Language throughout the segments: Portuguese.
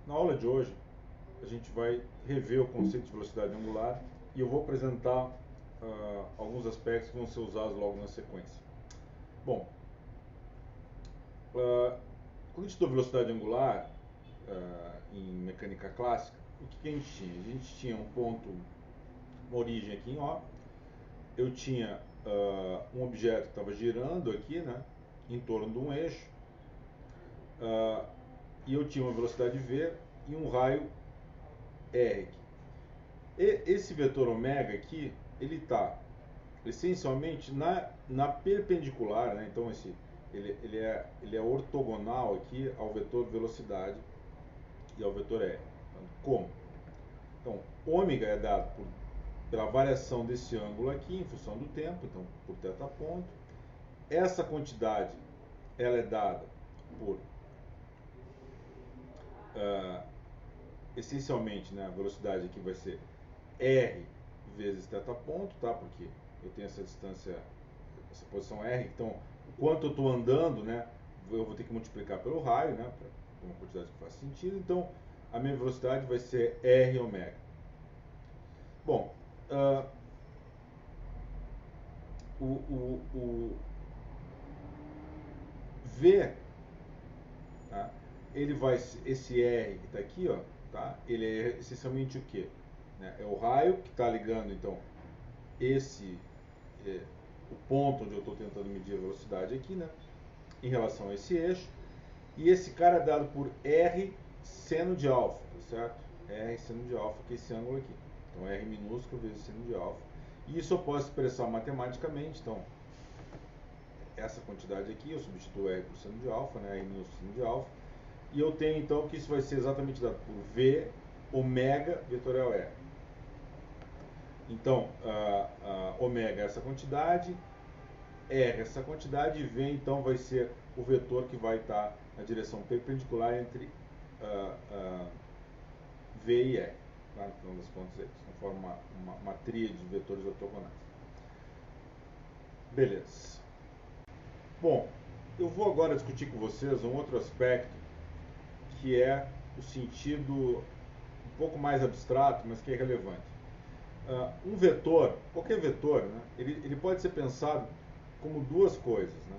Na aula de hoje, a gente vai rever o conceito de velocidade angular e eu vou apresentar alguns aspectos que vão ser usados logo na sequência. Bom, quando a gente estuda velocidade angular em mecânica clássica, o que a gente tinha? A gente tinha um ponto, uma origem aqui em O, eu tinha um objeto que estava girando aqui, né, em torno de um eixo, e eu tinha uma velocidade v e um raio r. E esse vetor ômega aqui, ele está essencialmente na perpendicular, né? Então ele é ortogonal aqui ao vetor velocidade e ao vetor r. Então, como? Então, ômega é dado pela variação desse ângulo aqui em função do tempo, então por θ ponto. Essa quantidade ela é dada por essencialmente, né, a velocidade aqui vai ser r vezes θ ponto, tá? Porque eu tenho essa distância, essa posição r, então o quanto eu estou andando, né, eu vou ter que multiplicar pelo raio, né, para uma quantidade que faz sentido. Então a minha velocidade vai ser r ômega. Bom, o v, tá? Ele vai, esse r que está aqui, ó, tá? Ele é essencialmente o quê? Né? É o raio que está ligando, então, esse o ponto onde eu estou tentando medir a velocidade aqui, né, em relação a esse eixo, e esse cara é dado por r seno de alfa, tá certo? R seno de alfa, que é esse ângulo aqui. Então r minúsculo vezes seno de alfa. E isso eu posso expressar matematicamente, então essa quantidade aqui eu substituo r por seno de alfa, né, r minúsculo seno de alfa, e eu tenho então que isso vai ser exatamente dado por v ômega vetorial r. Então, ômega é essa quantidade, r essa quantidade, e v então vai ser o vetor que vai estar na direção perpendicular entre v e r. Tá? No final das contas, isso forma uma tríade de vetores ortogonais. Beleza. Bom, eu vou agora discutir com vocês um outro aspecto que é o sentido um pouco mais abstrato, mas que é relevante. Um vetor, qualquer vetor, né, ele pode ser pensado como duas coisas. Né?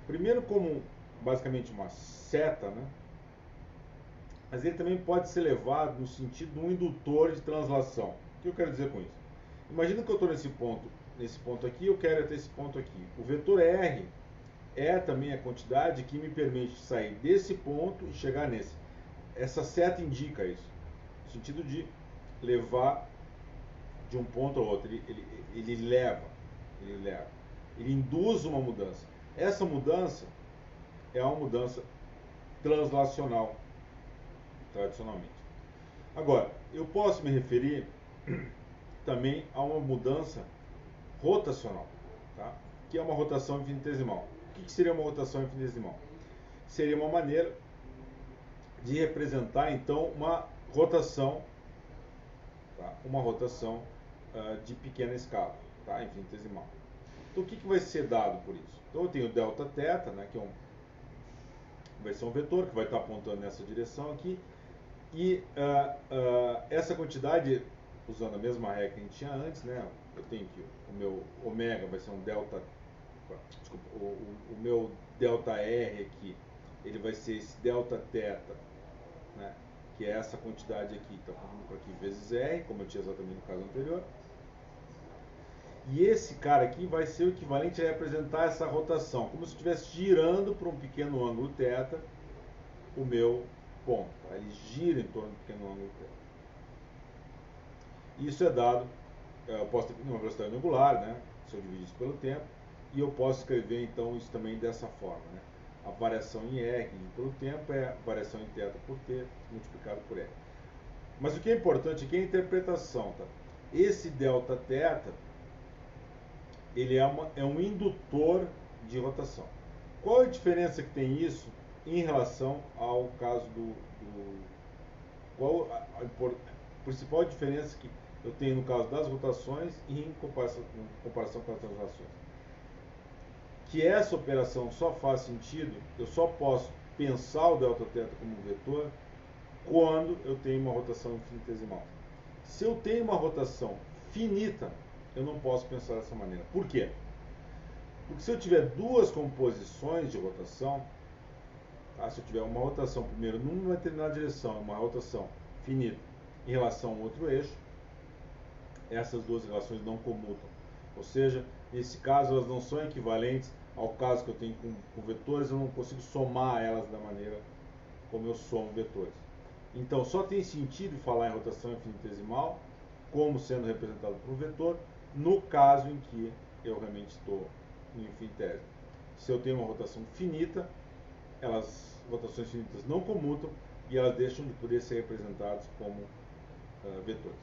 Primeiro como basicamente uma seta, né? Mas ele também pode ser levado no sentido de um indutor de translação. O que eu quero dizer com isso? Imagina que eu estou nesse ponto aqui, eu quero até esse ponto aqui. O vetor R é também a quantidade que me permite sair desse ponto e chegar nesse. Essa seta indica isso, no sentido de levar de um ponto ao outro. Ele leva, ele induz uma mudança. Essa mudança é uma mudança translacional, tradicionalmente. Agora, eu posso me referir também a uma mudança rotacional, tá? Que é uma rotação infinitesimal. O que seria uma rotação infinitesimal? Seria uma maneira de representar, então, uma rotação, tá? Uma rotação de pequena escala, tá? Infinitesimal. Então, o que vai ser dado por isso? Então, eu tenho Δθ, né, que vai ser um vetor que vai estar apontando nessa direção aqui, e essa quantidade, usando a mesma regra que a gente tinha antes, né, eu tenho que o meu ômega vai ser um delta, desculpa, o meu delta R aqui, ele vai ser esse delta θ, né, que é essa quantidade aqui, está falando aqui, vezes R, como eu tinha exatamente no caso anterior. E esse cara aqui vai ser o equivalente a representar essa rotação, como se estivesse girando por um pequeno ângulo θ o meu ponto. Tá? Ele gira em torno do pequeno ângulo θ. Isso é dado, eu posso ter uma velocidade angular, né, se eu dividir isso pelo tempo, e eu posso escrever então isso também dessa forma. Né? A variação em R pelo tempo é a variação em θ por t multiplicado por R. Mas o que é importante aqui é a interpretação. Tá? Esse delta θ, ele é um indutor de rotação. Qual a diferença que tem isso em relação ao caso qual a principal diferença que eu tenho no caso das rotações e em comparação com as translações? Que essa operação só faz sentido, eu só posso pensar o Δθ como um vetor quando eu tenho uma rotação infinitesimal. Se eu tenho uma rotação finita, eu não posso pensar dessa maneira. Por quê? Porque se eu tiver duas composições de rotação, tá? Se eu tiver uma rotação primeiro numa determinada direção, uma rotação finita em relação a um outro eixo, essas duas relações não comutam. Ou seja, nesse caso elas não são equivalentes ao caso que eu tenho com vetores, eu não consigo somar elas da maneira como eu somo vetores. Então só tem sentido falar em rotação infinitesimal como sendo representado por um vetor no caso em que eu realmente estou no infinitésimo. Se eu tenho uma rotação finita, rotações finitas não comutam e elas deixam de poder ser representadas como vetores.